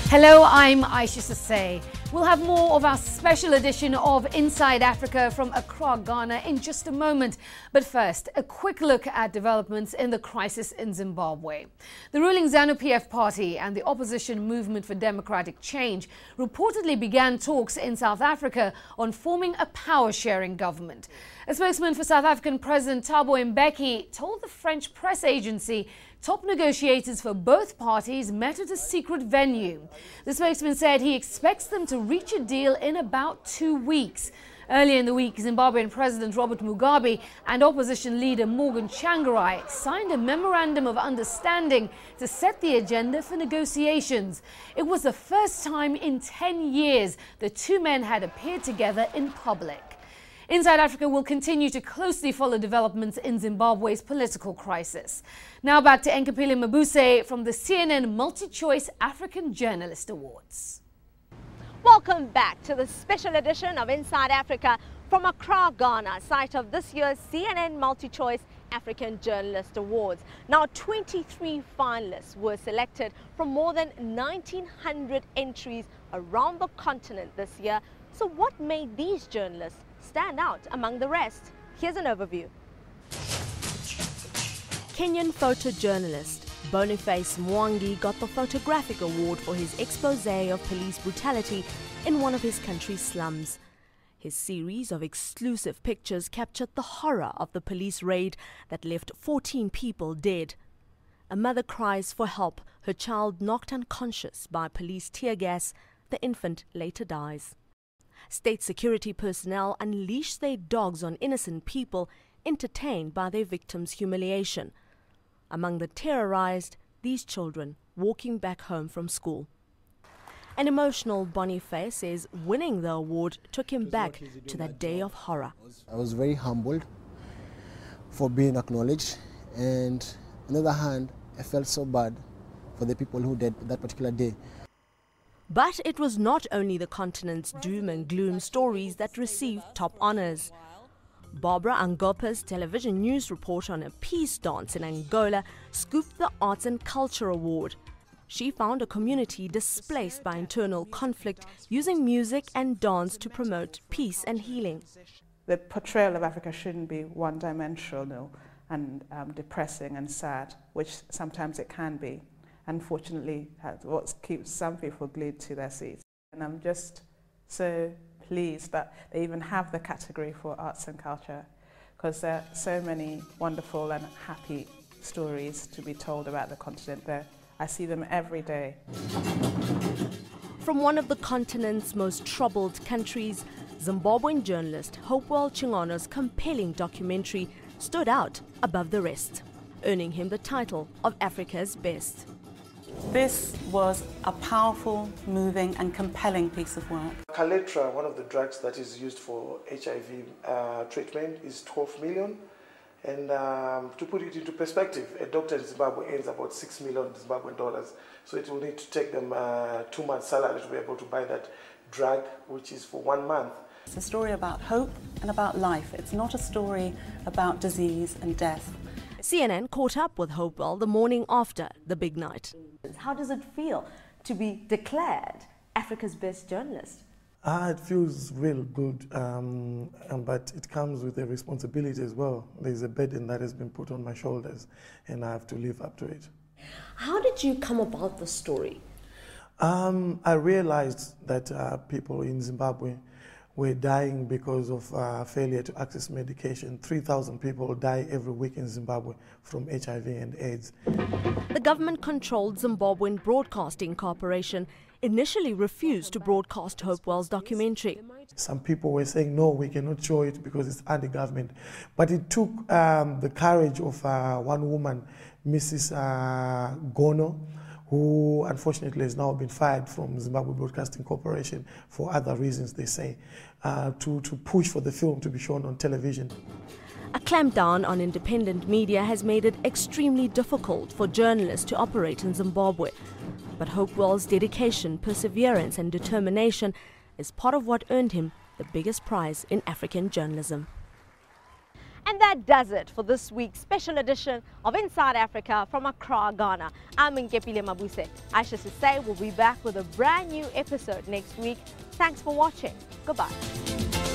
Hello, I'm Issa. We'll have more of our special edition of Inside Africa from Accra, Ghana in just a moment. But first, a quick look at developments in the crisis in Zimbabwe. The ruling ZANU-PF party and the opposition Movement for Democratic Change reportedly began talks in South Africa on forming a power-sharing government. A spokesman for South African President Thabo Mbeki told the French press agency top negotiators for both parties met at a secret venue. The spokesman said he expects them to reach a deal in about 2 weeks. Earlier in the week, Zimbabwean President Robert Mugabe and opposition leader Morgan Tsvangirai signed a memorandum of understanding to set the agenda for negotiations. It was the first time in 10 years the two men had appeared together in public. Inside Africa will continue to closely follow developments in Zimbabwe's political crisis. Now back to Nkapile Mabuse from the CNN MultiChoice African Journalist Awards. Welcome back to the special edition of Inside Africa from Accra, Ghana, site of this year's CNN MultiChoice African Journalist Awards. Now 23 finalists were selected from more than 1,900 entries around the continent this year. So what made these journalists stand out among the rest? Here's an overview. Kenyan photojournalist Boniface Mwangi got the Photographic Award for his expose of police brutality in one of his country's slums. His series of exclusive pictures captured the horror of the police raid that left 14 people dead. A mother cries for help, her child knocked unconscious by police tear gas. The infant later dies. State security personnel unleash their dogs on innocent people, entertained by their victims' humiliation. Among the terrorized, these children walking back home from school. An emotional Boniface says winning the award took him back to that day of horror. I was very humbled for being acknowledged, and on the other hand, I felt so bad for the people who died that particular day. But it was not only the continent's doom and gloom stories that received top honors. Barbara Angopa's television news report on a peace dance in Angola scooped the Arts and Culture Award. She found a community displaced by internal conflict using music and dance to promote peace and healing. The portrayal of Africa shouldn't be one-dimensional and depressing and sad, which sometimes it can be. Unfortunately, that's what keeps some people glued to their seats. And I'm just so pleased that they even have the category for arts and culture, because there are so many wonderful and happy stories to be told about the continent there. I see them every day. From one of the continent's most troubled countries, Zimbabwean journalist Hopewell-Chin'ono's compelling documentary stood out above the rest, earning him the title of Africa's Best. This was a powerful, moving and compelling piece of work. Caletra, one of the drugs that is used for HIV treatment, is 12 million. And to put it into perspective, a doctor in Zimbabwe earns about 6 million Zimbabwean dollars. So it will need to take them 2 months' salary to be able to buy that drug, which is for 1 month. It's a story about hope and about life. It's not a story about disease and death. CNN caught up with Hopewell the morning after the big night. How does it feel to be declared Africa's best journalist? It feels real good, but it comes with a responsibility as well. There's a burden that has been put on my shoulders, and I have to live up to it. How did you come about the story? I realized that people in Zimbabwe were dying because of failure to access medication. 3,000 people die every week in Zimbabwe from HIV and AIDS. The government-controlled Zimbabwean Broadcasting Corporation initially refused to broadcast Hopewell's documentary. Some people were saying, no, we cannot show it because it's anti-government. But it took the courage of one woman, Mrs. Gono, who unfortunately has now been fired from Zimbabwe Broadcasting Corporation for other reasons, they say, to push for the film to be shown on television. A clampdown on independent media has made it extremely difficult for journalists to operate in Zimbabwe. But Hopewell's dedication, perseverance and determination is part of what earned him the biggest prize in African journalism. And that does it for this week's special edition of Inside Africa from Accra, Ghana. I'm Nkepile Mabuse. Aisha Sisay will be back with a brand new episode next week. Thanks for watching. Goodbye.